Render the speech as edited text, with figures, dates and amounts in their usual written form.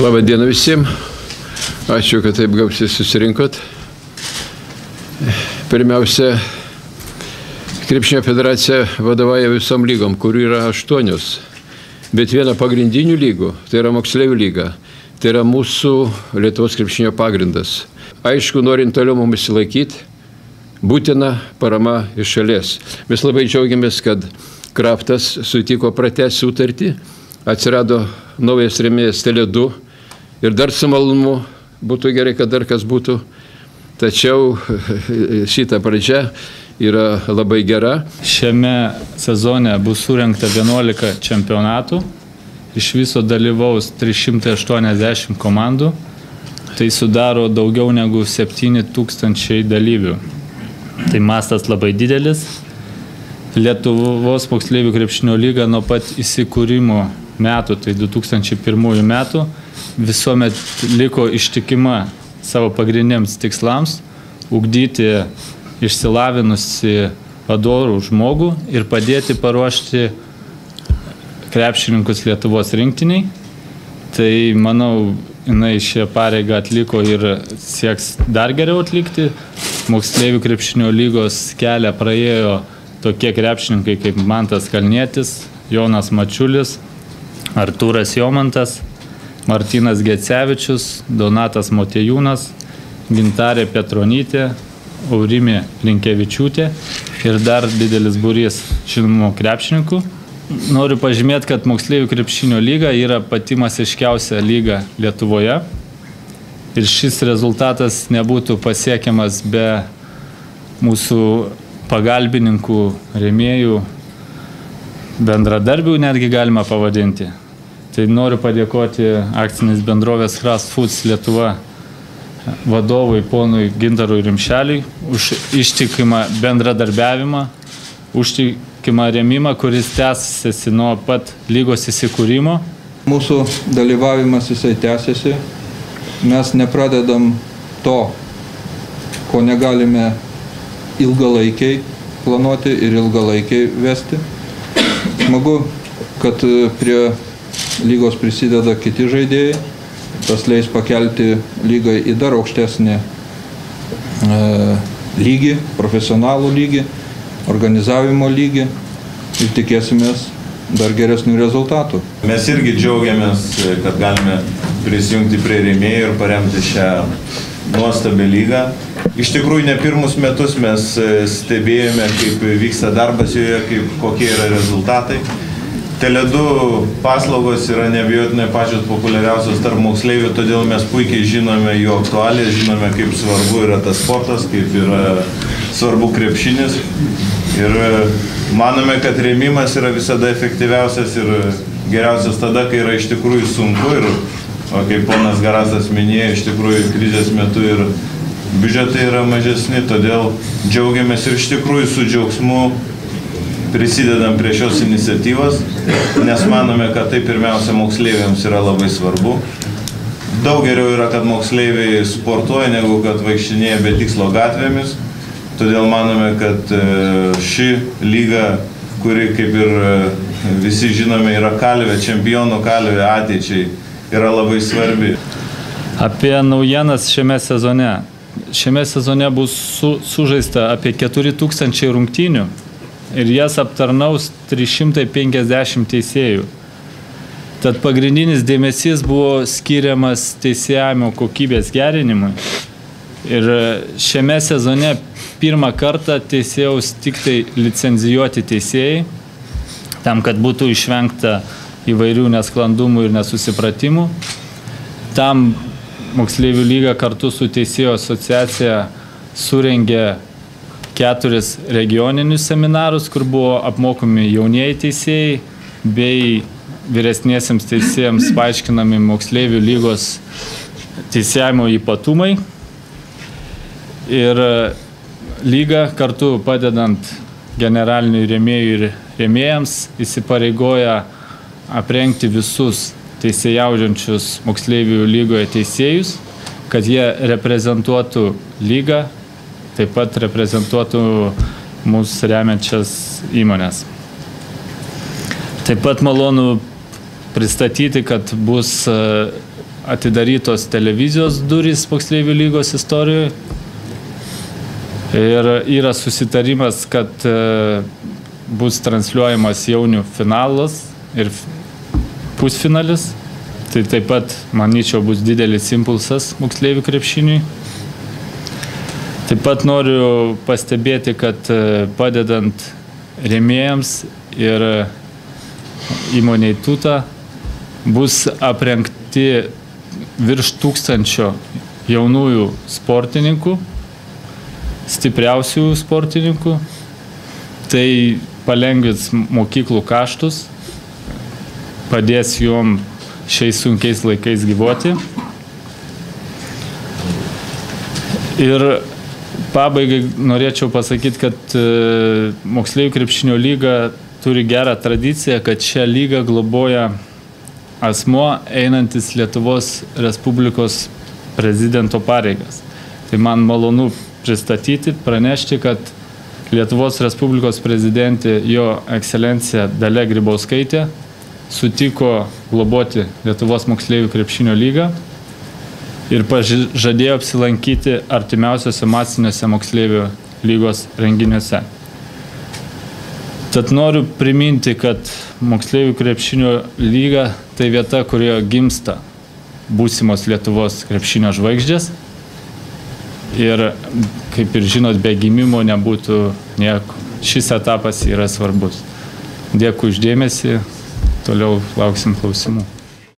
Labą dieną visiems. Ačiū, kad taip gausiai susirinkot. Pirmiausia, Krepšinio federacija vadovauja visom lygom, kurių yra 8. Bet viena pagrindinių lygų, tai yra moksleivių lyga. Tai yra mūsų Lietuvos krepšinio pagrindas. Aišku, norint toliau mums įsilaikyti, būtina parama iš šalies. Mes labai džiaugiamės, kad Kraftas sutiko pratęsti sutartį, atsirado naujas rėmėjas Tele2 ir dar su malonumu būtų gerai, kad dar kas būtų. Tačiau šita pradžia yra labai gera. Šiame sezone bus surengta 11 čempionatų. Iš viso dalyvaus 380 komandų. Tai sudaro daugiau negu 7000 dalyvių. Tai mastas labai didelis. Lietuvos moksleivių krepšinio lyga nuo pat įsikūrimo metų, tai 2001 metų, visuomet liko ištikima savo pagrindiniams tikslams – ugdyti išsilavinusi padorų žmogų ir padėti paruošti krepšininkus Lietuvos rinktiniai. Tai, manau, jinai šią pareigą atliko ir sieks dar geriau atlikti. Moksleivių krepšinio lygos kelią praėjo tokie krepšininkai kaip Mantas Kalnietis, Jonas Mačiulis, Artūras Jomantas, Martynas Gecevičius, Donatas Motiejūnas, Gintarė Petronytė, Aurimė Rinkevičiūtė ir dar didelis būrys žinomų krepšininkų. Noriu pažymėti, kad moksleivių krepšinio lyga yra pati masiškiausia lyga Lietuvoje. Ir šis rezultatas nebūtų pasiekiamas be mūsų pagalbininkų, rėmėjų, bendradarbių netgi galima pavadinti. Tai noriu padėkoti akcinės bendrovės Kraft Foods Lietuva vadovui ponui Gintarui Rimšeliui už ištikimą bendradarbiavimą, užtikimą rėmimą, kuris tęsiasi nuo pat lygos įsikūrimo. Mūsų dalyvavimas jisai tęsiasi. Mes nepradedam to, ko negalime ilgalaikiai planuoti ir ilgalaikiai vesti. Smagu, kad prie lygos prisideda kiti žaidėjai. Tas leis pakelti lygą į dar aukštesnį lygį, profesionalų lygį, organizavimo lygį ir tikėsimės dar geresnių rezultatų. Mes irgi džiaugiamės, kad galime prisijungti prie rėmėjų ir paremti šią nuostabią lygą. Iš tikrųjų, ne pirmus metus mes stebėjome, kaip vyksta darbas joje, kokie yra rezultatai. Tele2 paslaugos yra neabejotinai pačios populiariausios tarp moksleivių, todėl mes puikiai žinome jų aktualiją, žinome, kaip svarbu yra tas sportas, kaip yra svarbu krepšinis. Ir manome, kad rėmimas yra visada efektyviausias ir geriausias tada, kai yra iš tikrųjų sunku. Ir kaip ponas Garasas minėjo, iš tikrųjų krizės metu ir biudžetai yra mažesni, todėl džiaugiamės ir iš tikrųjų su džiaugsmu prisidedam prie šios iniciatyvos, nes manome, kad tai pirmiausia moksleiviams yra labai svarbu. Daug geriau yra, kad moksleiviai sportuoja, negu kad vaikštinėja be tikslo gatvėmis. Todėl manome, kad ši lyga, kuri, kaip ir visi žinome, yra kalvė, čempionų kalvė ateičiai, yra labai svarbi. Apie naujienas šiame sezone. Šiame sezone bus sužaista apie 4000 rungtynių ir jas aptarnaus 350 teisėjų. Tad pagrindinis dėmesys buvo skiriamas teisėjavimo kokybės gerinimui. Ir šiame sezone pirmą kartą teisėjaus tik tai licencijuoti teisėjai, tam, kad būtų išvengta įvairių nesklandumų ir nesusipratimų. Tam moksleivių lyga kartu su Teisėjų asociacija surengė 4 regioninius seminarus, kur buvo apmokomi jaunieji teisėjai bei vyresniesiems teisėjams paaiškinami moksleivių lygos teisėjavimo ypatumai. Ir lyga kartu padedant generalinių rėmėjų ir rėmėjams įsipareigoja aprengti visus teisėjaujančius moksleivių lygoje teisėjus, kad jie reprezentuotų lygą, taip pat reprezentuotų mūsų remiančias įmonės. Taip pat malonu pristatyti, kad bus atidarytos televizijos durys moksleivių lygos istorijoje. Ir yra susitarimas, kad bus transliuojamas jaunių finalas ir pusfinalis. Tai taip pat, manyčiau, bus didelis impulsas moksleivių krepšiniui. Taip pat noriu pastebėti, kad padedant rėmėjams ir įmoniai Tuta bus aprengti virš 1000 jaunųjų sportininkų, stipriausių sportininkų. Tai palengvins mokyklų kaštus, padės jom šiais sunkiais laikais gyvuoti. Ir pabaigai norėčiau pasakyti, kad moksleivių krepšinio lyga turi gerą tradiciją, kad šią lygą globoja asmuo einantis Lietuvos Respublikos prezidento pareigas. Tai man malonu pristatyti, pranešti, kad Lietuvos Respublikos prezidentė jo ekscelencija Dalia Grybauskaitė sutiko globoti Lietuvos moksleivių krepšinio lygą ir pažadėjo apsilankyti artimiausiuose masiniuose moksleivių lygos renginiuose. Tad noriu priminti, kad moksleivių krepšinio lyga tai vieta, kurioje gimsta būsimos Lietuvos krepšinio žvaigždės. Ir kaip ir žinot, be gimimo nebūtų nieko. Šis etapas yra svarbus. Dėkui už dėmesį, toliau lauksim klausimų.